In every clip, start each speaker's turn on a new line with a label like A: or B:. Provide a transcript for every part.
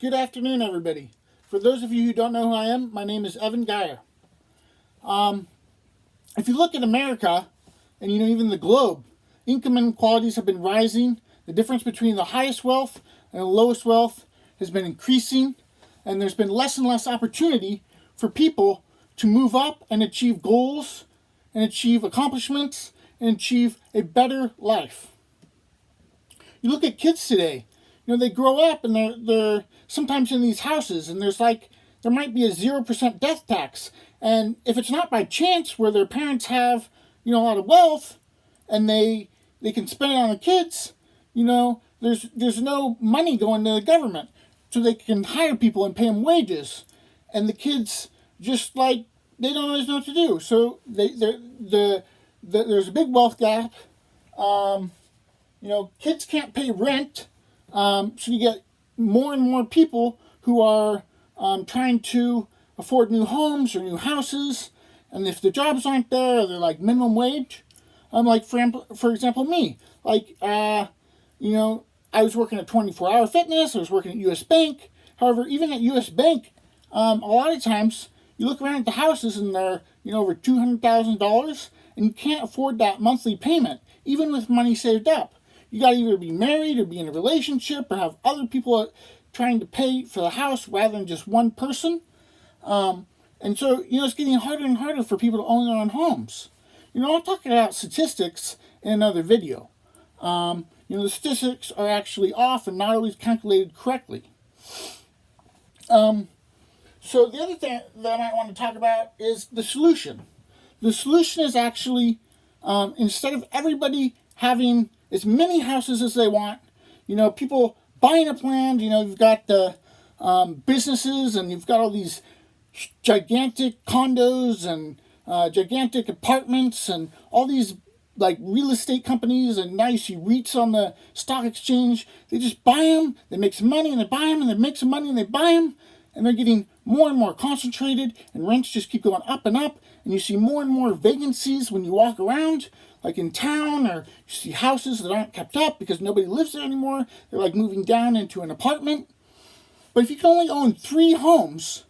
A: Good afternoon, everybody. For those of you who don't know who I am, my name is Evan Geyer. If you look at America, and even the globe, income inequalities have been rising. The difference between the highest wealth and the lowest wealth has been increasing, and there's been less and less opportunity for people to move up and achieve goals, and achieve accomplishments, and achieve a better life. You look at kids today, they grow up and they're sometimes in these houses, and there might be a 0% death tax. And if it's not by chance where their parents have, a lot of wealth and they can spend it on the kids, there's no money going to the government. So they can hire people and pay them wages. And the kids just they don't always know what to do. So there's a big wealth gap. Kids can't pay rent. So you get more and more people who are trying to afford new homes or new houses, and if the jobs aren't there, they're like minimum wage. For example, me. I was working at 24-hour fitness. I was working at U.S. Bank. However, even at U.S. Bank, a lot of times you look around at the houses and they're over $200,000, and you can't afford that monthly payment, even with money saved up. You got to either be married or be in a relationship or have other people trying to pay for the house rather than just one person. And so, it's getting harder and harder for people to own their own homes. I'll talk about statistics in another video. The statistics are actually off and not always calculated correctly. So the other thing that I might want to talk about is the solution. The solution is actually, instead of everybody having as many houses as they want, people buying up land, you've got the businesses, and you've got all these gigantic condos and gigantic apartments and all these real estate companies, and now you see REITs on the stock exchange. They just buy them, they make some money, and they buy them, and they make some money, and they buy them, and they're getting more and more concentrated, and rents just keep going up and up, and you see more and more vacancies when you walk around, like in town, or you see houses that aren't kept up because nobody lives there anymore. They're moving down into an apartment. But if you can only own 3 homes,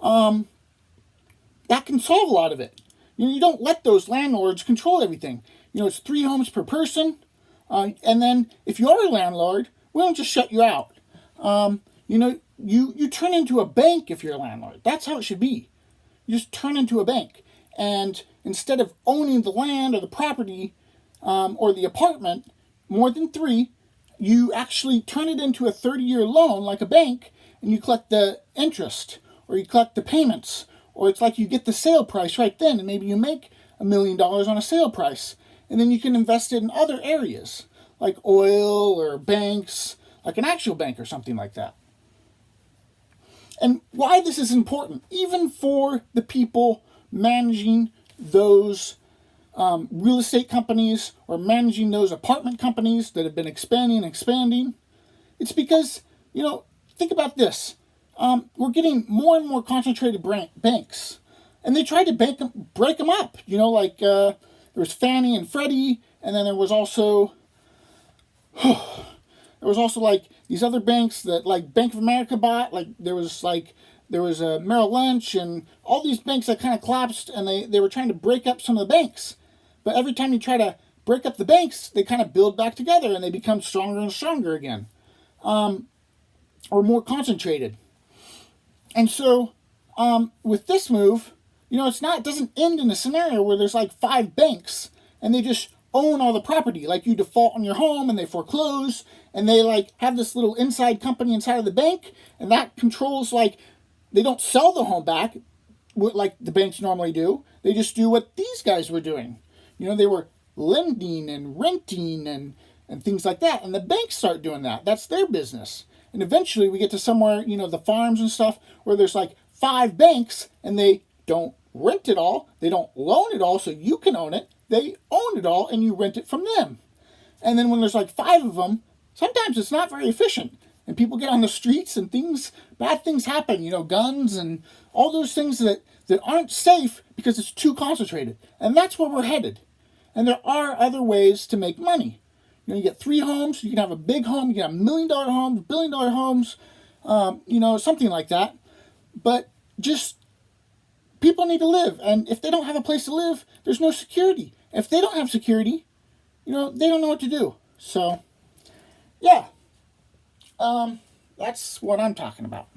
A: that can solve a lot of it. You don't let those landlords control everything. It's 3 homes per person. And then if you are a landlord, we don't just shut you out. You turn into a bank if you're a landlord. That's how it should be. You just turn into a bank. And instead of owning the land or the property or the apartment, more than 3, you actually turn it into a 30-year loan like a bank, and you collect the interest, or you collect the payments, or it's like you get the sale price right then, and maybe you make $1 million on a sale price, and then you can invest it in other areas, like oil or banks, like an actual bank or something like that. And why this is important, even for the people managing those real estate companies or managing those apartment companies that have been expanding, it's because, think about this. We're getting more and more concentrated banks, and they tried to break them up. There was Fannie and Freddie, and then there was also these other banks that Bank of America bought. There was a Merrill Lynch, and all these banks that kind of collapsed, and they were trying to break up some of the banks. But every time you try to break up the banks, they kind of build back together, and they become stronger and stronger again, or more concentrated. And so, with this move, it doesn't end in a scenario where there's 5 banks, and they just own all the property. You default on your home, and they foreclose, and they have this little inside company inside of the bank, and that controls they don't sell the home back like the banks normally do. They just do what these guys were doing. They were lending and renting and things like that. And the banks start doing that. That's their business. And eventually we get to somewhere, the farms and stuff, where there's 5 banks, and they don't rent it all. They don't loan it all so you can own it. They own it all, and you rent it from them. And then when there's 5 of them, sometimes it's not very efficient. And people get on the streets, and bad things happen, guns and all those things that aren't safe because it's too concentrated. And that's where we're headed. And there are other ways to make money. You get 3 homes, you can have a big home, you can have $1 million homes, $1 billion homes, something like that. But just people need to live, and if they don't have a place to live, there's no security. If they don't have security, they don't know what to do. So, yeah, that's what I'm talking about.